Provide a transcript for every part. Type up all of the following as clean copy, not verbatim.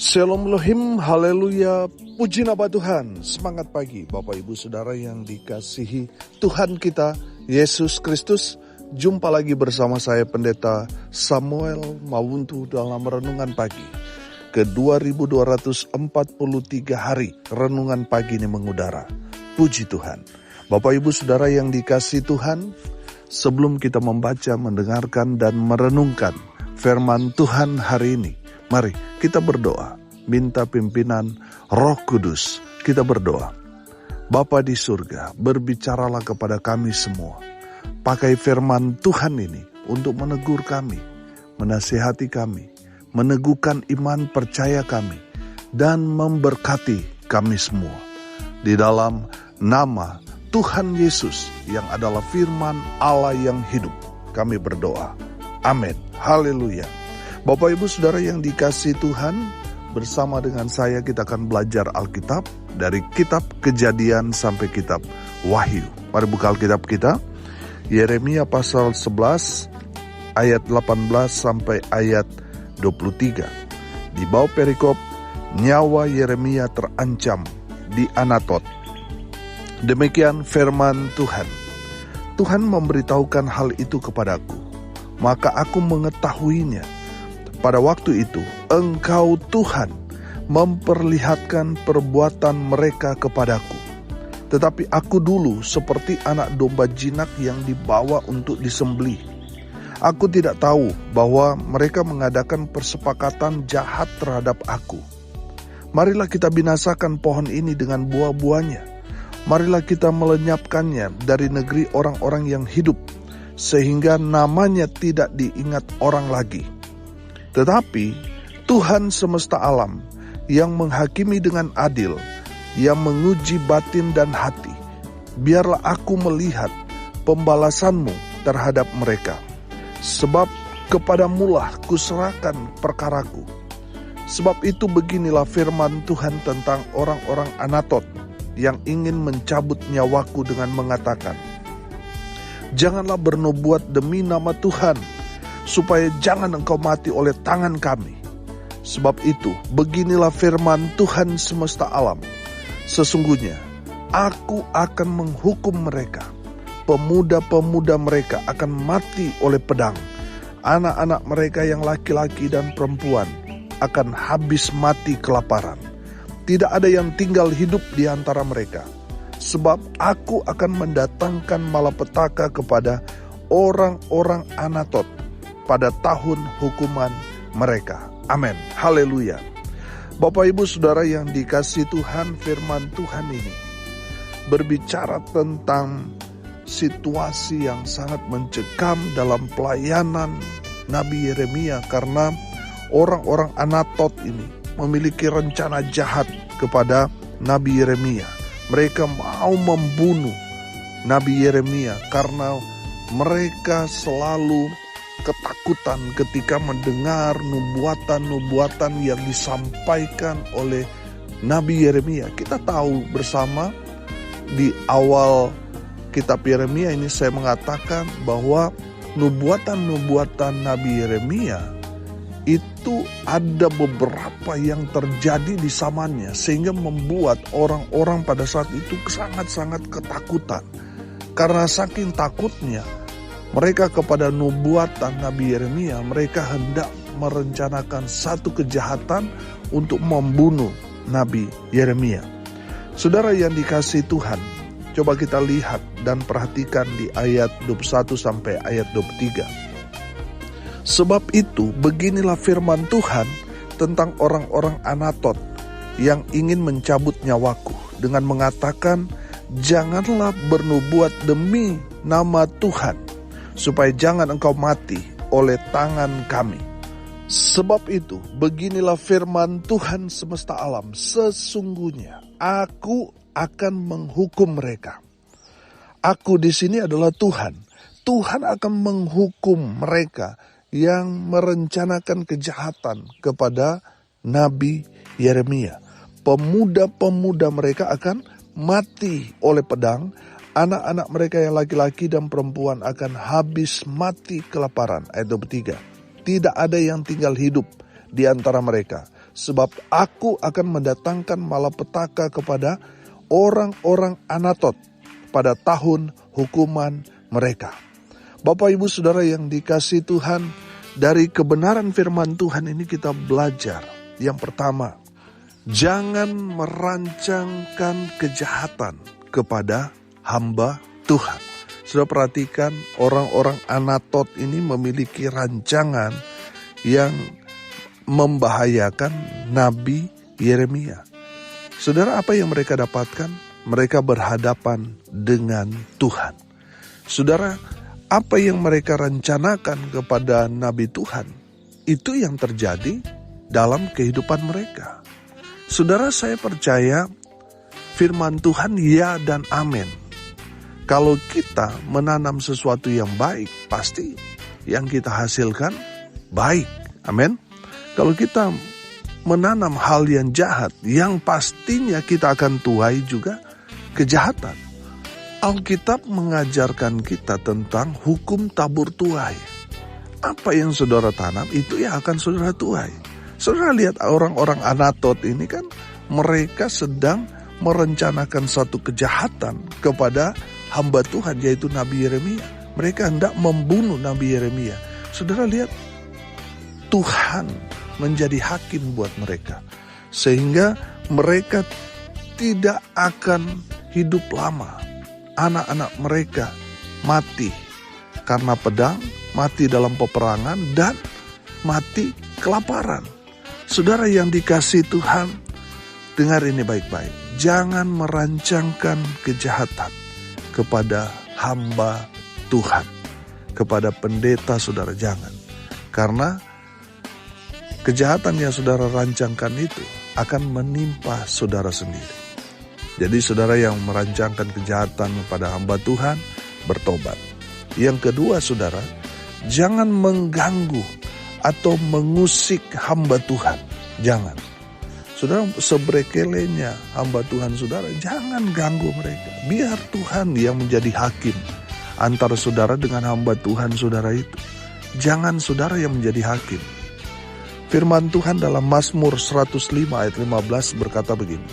Shalom Elohim, haleluya, puji nama Tuhan. Semangat pagi Bapak Ibu Saudara yang dikasihi Tuhan kita Yesus Kristus. Jumpa lagi bersama saya Pendeta Samuel Mawuntu dalam Renungan Pagi ke 2243 hari Renungan Pagi ini mengudara. Puji Tuhan. Bapak Ibu Saudara yang dikasihi Tuhan, sebelum kita membaca, mendengarkan dan merenungkan firman Tuhan hari ini, mari kita berdoa, minta pimpinan Roh Kudus. Kita berdoa. Bapa di surga, berbicaralah kepada kami semua. Pakai firman Tuhan ini untuk menegur kami, menasihati kami, meneguhkan iman percaya kami, dan memberkati kami semua. Di dalam nama Tuhan Yesus yang adalah firman Allah yang hidup, kami berdoa. Amin. Haleluya. Bapak Ibu Saudara yang dikasihi Tuhan, bersama dengan saya kita akan belajar Alkitab dari kitab Kejadian sampai kitab Wahyu. Mari buka Alkitab kita, Yeremia pasal 11 ayat 18 sampai ayat 23. Di bawah perikop, nyawa Yeremia terancam di Anatot. Demikian firman Tuhan. Tuhan memberitahukan hal itu kepadaku, maka aku mengetahuinya. Pada waktu itu, Engkau Tuhan memperlihatkan perbuatan mereka kepadaku. Tetapi aku dulu seperti anak domba jinak yang dibawa untuk disembelih. Aku tidak tahu bahwa mereka mengadakan persepakatan jahat terhadap aku. Marilah kita binasakan pohon ini dengan buah-buahnya. Marilah kita melenyapkannya dari negeri orang-orang yang hidup, sehingga namanya tidak diingat orang lagi. Tetapi Tuhan semesta alam yang menghakimi dengan adil, yang menguji batin dan hati, biarlah aku melihat pembalasanmu terhadap mereka. Sebab kepadamulah kuserahkan perkaraku. Sebab itu beginilah firman Tuhan tentang orang-orang Anatot yang ingin mencabut nyawaku dengan mengatakan, janganlah bernubuat demi nama Tuhan, supaya jangan engkau mati oleh tangan kami. Sebab itu, beginilah firman Tuhan semesta alam. Sesungguhnya, aku akan menghukum mereka. Pemuda-pemuda mereka akan mati oleh pedang. Anak-anak mereka yang laki-laki dan perempuan akan habis mati kelaparan. Tidak ada yang tinggal hidup di antara mereka. Sebab aku akan mendatangkan malapetaka kepada orang-orang Anatot pada tahun hukuman mereka. Amin. Haleluya. Bapak Ibu Saudara yang dikasihi Tuhan, firman Tuhan ini berbicara tentang situasi yang sangat mencekam dalam pelayanan Nabi Yeremia, karena orang-orang Anatot ini memiliki rencana jahat kepada Nabi Yeremia. Mereka mau membunuh Nabi Yeremia karena mereka selalu ketakutan ketika mendengar nubuatan-nubuatan yang disampaikan oleh Nabi Yeremia. Kita tahu bersama di awal kitab Yeremia ini saya mengatakan bahwa nubuatan-nubuatan Nabi Yeremia itu ada beberapa yang terjadi di zamannya, sehingga membuat orang-orang pada saat itu sangat-sangat ketakutan. Karena saking takutnya mereka kepada nubuatan Nabi Yeremia, mereka hendak merencanakan satu kejahatan untuk membunuh Nabi Yeremia. Saudara yang dikasihi Tuhan, coba kita lihat dan perhatikan di ayat 21 sampai ayat 23. Sebab itu beginilah firman Tuhan tentang orang-orang Anatot yang ingin mencabut nyawaku dengan mengatakan, janganlah bernubuat demi nama Tuhan, supaya jangan engkau mati oleh tangan kami. Sebab itu, beginilah firman Tuhan semesta alam, sesungguhnya aku akan menghukum mereka. Aku di sini adalah Tuhan. Tuhan akan menghukum mereka yang merencanakan kejahatan kepada Nabi Yeremia. Pemuda-pemuda mereka akan mati oleh pedang. Anak-anak mereka yang laki-laki dan perempuan akan habis mati kelaparan. Ayat 23. Tidak ada yang tinggal hidup di antara mereka. sebab aku akan mendatangkan malapetaka kepada orang-orang Anatot pada tahun hukuman mereka. Bapak Ibu Saudara yang dikasihi Tuhan, dari kebenaran firman Tuhan ini kita belajar. Yang pertama, jangan merancangkan kejahatan kepada hamba Tuhan. Sudah perhatikan, orang-orang Anatot ini memiliki rancangan yang membahayakan Nabi Yeremia. Saudara, apa yang mereka dapatkan? Mereka berhadapan dengan Tuhan. Saudara, apa yang mereka rencanakan kepada Nabi Tuhan, itu yang terjadi dalam kehidupan mereka. Saudara, saya percaya firman Tuhan ya dan amin. Kalau kita menanam sesuatu yang baik, pasti yang kita hasilkan baik. Amin. Kalau kita menanam hal yang jahat, yang pastinya kita akan tuai juga kejahatan. Alkitab mengajarkan kita tentang hukum tabur tuai. Apa yang saudara tanam, itu yang akan saudara tuai. Saudara lihat orang-orang Anatot ini kan, mereka sedang merencanakan satu kejahatan kepada hamba Tuhan, yaitu Nabi Yeremia. Mereka hendak membunuh Nabi Yeremia. Saudara lihat, Tuhan menjadi hakim buat mereka. Sehingga mereka tidak akan hidup lama. Anak-anak mereka mati karena pedang, mati dalam peperangan, dan mati kelaparan. Saudara yang dikasihi Tuhan, dengar ini baik-baik. Jangan merancangkan kejahatan kepada hamba Tuhan, kepada pendeta saudara, jangan. Karena kejahatan yang saudara rancangkan itu akan menimpa saudara sendiri. Jadi saudara yang merancangkan kejahatan kepada hamba Tuhan, bertobat. Yang kedua saudara, jangan mengganggu atau mengusik hamba Tuhan. Jangan. Saudara, sebrekelenya hamba Tuhan saudara, jangan ganggu mereka. Biar Tuhan yang menjadi hakim antara saudara dengan hamba Tuhan saudara itu. Jangan saudara yang menjadi hakim. Firman Tuhan dalam Mazmur 105 ayat 15 berkata begini,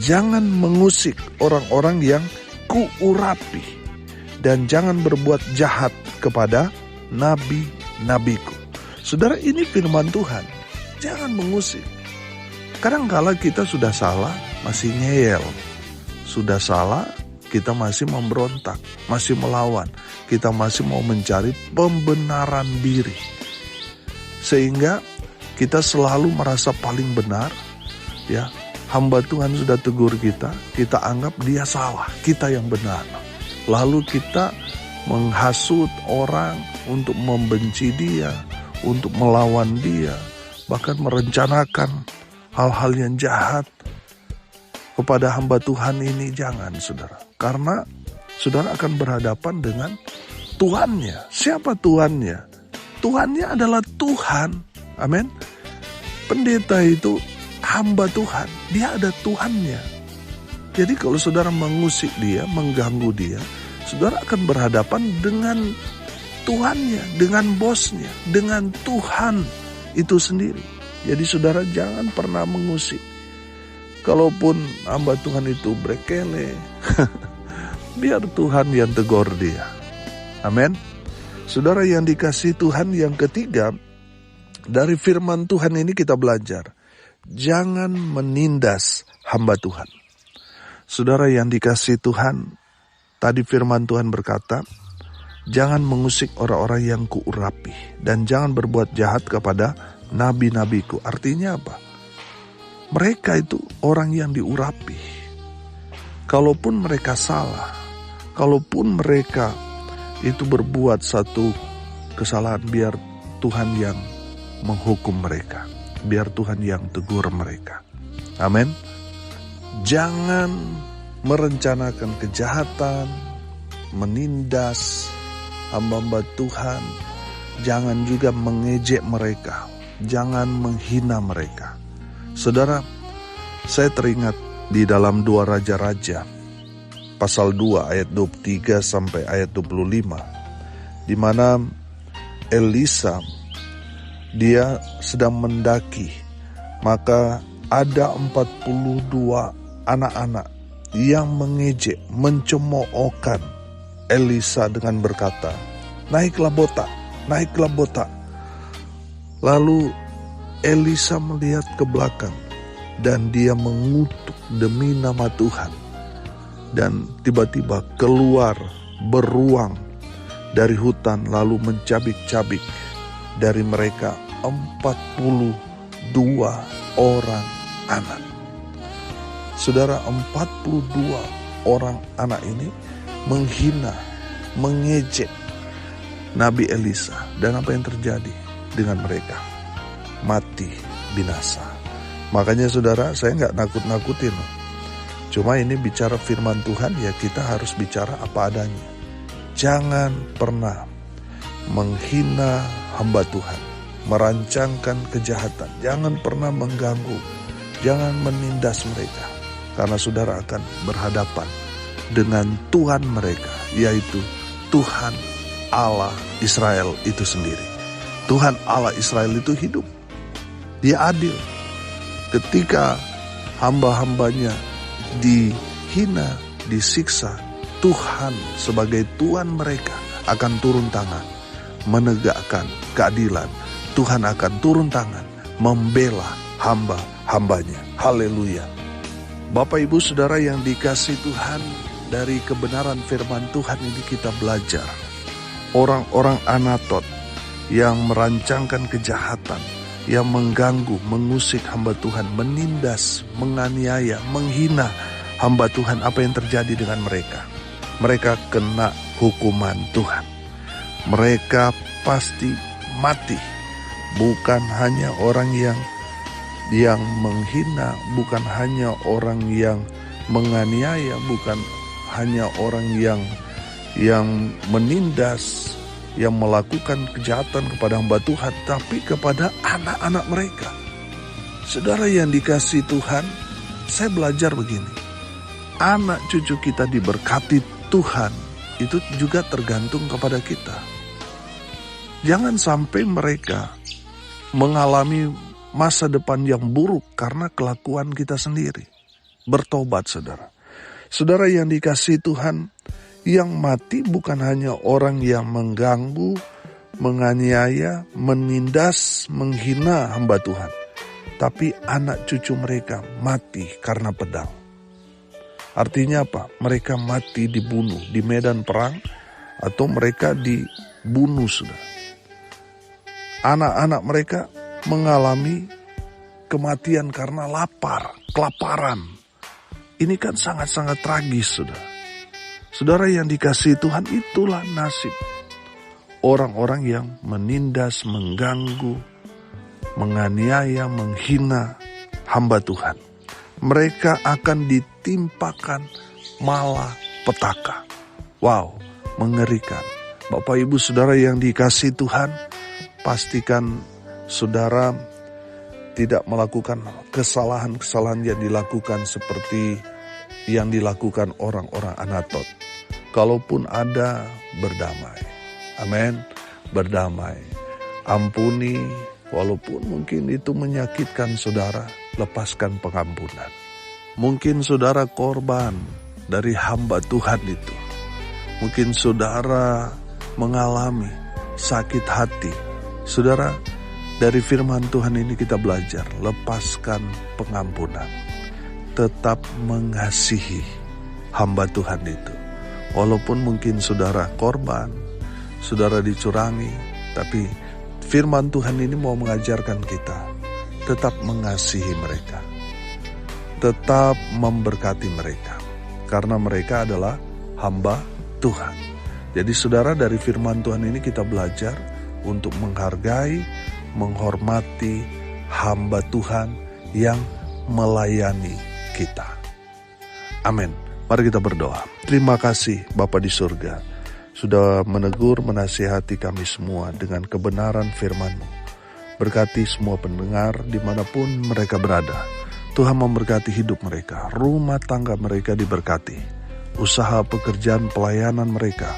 jangan mengusik orang-orang yang kuurapi, dan jangan berbuat jahat kepada nabi-nabiku. Saudara, ini firman Tuhan. Jangan mengusik. Kadang-kala kita sudah salah, masih ngeyel. Sudah salah, kita masih memberontak, masih melawan. Kita masih mau mencari pembenaran diri. Sehingga kita selalu merasa paling benar, ya. Hamba Tuhan sudah tegur kita anggap dia salah, kita yang benar. Lalu kita menghasut orang untuk membenci dia, untuk melawan dia, bahkan merencanakan hal-hal yang jahat kepada hamba Tuhan ini. Jangan saudara, karena saudara akan berhadapan dengan Tuhannya. Siapa Tuhannya? Tuhannya adalah Tuhan. Amin. Pendeta itu hamba Tuhan, dia ada Tuhannya. Jadi kalau saudara mengusik dia, mengganggu dia, saudara akan berhadapan dengan Tuhannya, dengan bosnya, dengan Tuhan itu sendiri. Jadi saudara jangan pernah mengusik. Kalaupun hamba Tuhan itu berkele, biar Tuhan yang tegur dia. Amin. Saudara yang dikasihi Tuhan, yang ketiga, dari firman Tuhan ini kita belajar, jangan menindas hamba Tuhan. Saudara yang dikasihi Tuhan, tadi firman Tuhan berkata, jangan mengusik orang-orang yang kuurapi, dan jangan berbuat jahat kepada nabi-nabiku. Artinya apa? Mereka itu orang yang diurapi. Kalaupun mereka salah, kalaupun mereka itu berbuat satu kesalahan, biar Tuhan yang menghukum mereka. Biar Tuhan yang tegur mereka. Amin. Jangan merencanakan kejahatan, menindas hamba-hamba Tuhan. Jangan juga mengejek mereka. Jangan menghina mereka. Saudara, saya teringat di dalam 2 Raja-Raja, pasal 2 ayat 23 sampai ayat 25, di mana Elisa dia sedang mendaki Maka ada 42 anak-anak yang mengejek, mencemoohkan Elisa dengan berkata, naiklah botak, naiklah botak. Lalu Elisa melihat ke belakang dan dia mengutuk demi nama Tuhan. Dan tiba-tiba keluar beruang dari hutan lalu mencabik-cabik dari mereka 42 orang anak. Saudara, 42 orang anak ini menghina, mengejek Nabi Elisa. Dan apa yang terjadi dengan mereka? Mati, binasa. Makanya saudara, saya nggak nakut-nakutin. Cuma ini bicara firman Tuhan, ya kita harus bicara apa adanya. Jangan pernah menghina hamba Tuhan, merancangkan kejahatan. Jangan pernah mengganggu, jangan menindas mereka. Karena saudara akan berhadapan dengan Tuhan mereka, yaitu Tuhan Allah Israel itu sendiri. Tuhan Allah Israel itu hidup. Dia adil. Ketika hamba-hambanya dihina, disiksa, Tuhan sebagai Tuhan mereka akan turun tangan, menegakkan keadilan. Tuhan akan turun tangan, membela hamba-hambanya. Haleluya. Bapak Ibu Saudara yang dikasihi Tuhan, dari kebenaran firman Tuhan ini kita belajar. Orang-orang Anatot yang merancangkan kejahatan, yang mengganggu, mengusik hamba Tuhan, menindas, menganiaya, menghina hamba Tuhan, apa yang terjadi dengan mereka? Mereka kena hukuman Tuhan. Mereka pasti mati. Bukan hanya orang yang menghina, bukan hanya orang yang menganiaya, bukan hanya orang yang menindas, yang melakukan kejahatan kepada hamba Tuhan, tapi kepada anak-anak mereka. Saudara yang dikasihi Tuhan, saya belajar begini. Anak cucu kita diberkati Tuhan, itu juga tergantung kepada kita. Jangan sampai mereka mengalami masa depan yang buruk karena kelakuan kita sendiri. Bertobat saudara. Saudara yang dikasihi Tuhan, yang mati bukan hanya orang yang mengganggu, menganiaya, menindas, menghina hamba Tuhan, tapi anak cucu mereka mati karena pedang. Artinya apa? Mereka mati dibunuh di medan perang, atau mereka dibunuh sudah. Anak-anak mereka mengalami kematian karena lapar, kelaparan. Ini kan sangat-sangat tragis sudah. Saudara yang dikasihi Tuhan, itulah nasib orang-orang yang menindas, mengganggu, menganiaya, menghina hamba Tuhan. Mereka akan ditimpakan malapetaka. Wow, mengerikan. Bapak Ibu Saudara yang dikasihi Tuhan, pastikan saudara tidak melakukan kesalahan-kesalahan yang dilakukan seperti yang dilakukan orang-orang Anatot. Kalaupun ada, berdamai. Amin. Berdamai. Ampuni, walaupun mungkin itu menyakitkan saudara, lepaskan pengampunan. Mungkin saudara korban dari hamba Tuhan itu. Mungkin saudara mengalami sakit hati. Saudara, dari firman Tuhan ini kita belajar, lepaskan pengampunan. Tetap mengasihi hamba Tuhan itu. Walaupun mungkin saudara korban, saudara dicurangi, tapi firman Tuhan ini mau mengajarkan kita, tetap mengasihi mereka. Tetap memberkati mereka. Karena mereka adalah hamba Tuhan. Jadi saudara, dari firman Tuhan ini kita belajar untuk menghargai, menghormati hamba Tuhan yang melayani kita. Amin. Mari kita berdoa. Terima kasih Bapa di surga, sudah menegur, menasihati kami semua dengan kebenaran firman-Mu. Berkati semua pendengar dimanapun mereka berada. Tuhan memberkati hidup mereka, rumah tangga mereka diberkati. Usaha pekerjaan pelayanan mereka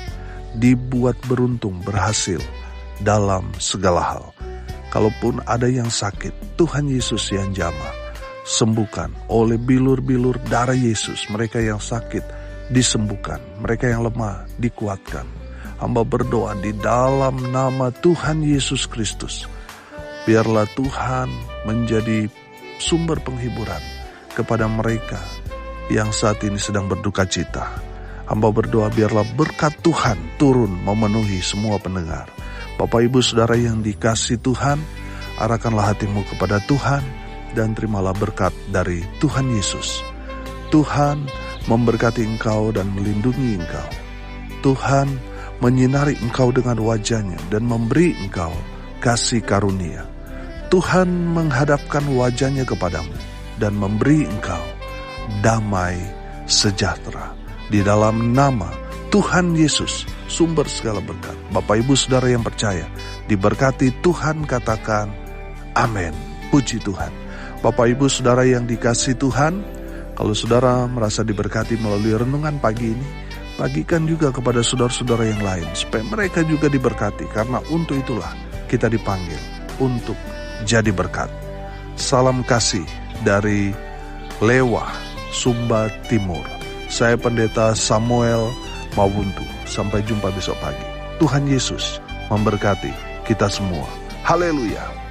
dibuat beruntung, berhasil dalam segala hal. Kalaupun ada yang sakit, Tuhan Yesus yang jamah. Sembuhkan oleh bilur-bilur darah Yesus. Mereka yang sakit disembuhkan, mereka yang lemah dikuatkan. Hamba berdoa di dalam nama Tuhan Yesus Kristus. Biarlah Tuhan menjadi sumber penghiburan kepada mereka yang saat ini sedang berduka cita. Hamba berdoa biarlah berkat Tuhan turun memenuhi semua pendengar. Bapak Ibu Saudara yang dikasihi Tuhan, arahkanlah hatimu kepada Tuhan dan terimalah berkat dari Tuhan Yesus. Tuhan memberkati engkau dan melindungi engkau. Tuhan menyinari engkau dengan wajah-Nya dan memberi engkau kasih karunia. Tuhan menghadapkan wajah-Nya kepadamu dan memberi engkau damai sejahtera. Di dalam nama Tuhan Yesus, sumber segala berkat. Bapak Ibu Saudara yang percaya, diberkati Tuhan, katakan amin. Puji Tuhan. Bapak Ibu Saudara yang dikasihi Tuhan, kalau saudara merasa diberkati melalui renungan pagi ini, bagikan juga kepada saudara-saudara yang lain, supaya mereka juga diberkati, karena untuk itulah kita dipanggil untuk jadi berkat. Salam kasih dari Lewah, Sumba Timur. Saya Pendeta Samuel Mawuntu. Sampai jumpa besok pagi. Tuhan Yesus memberkati kita semua. Haleluya.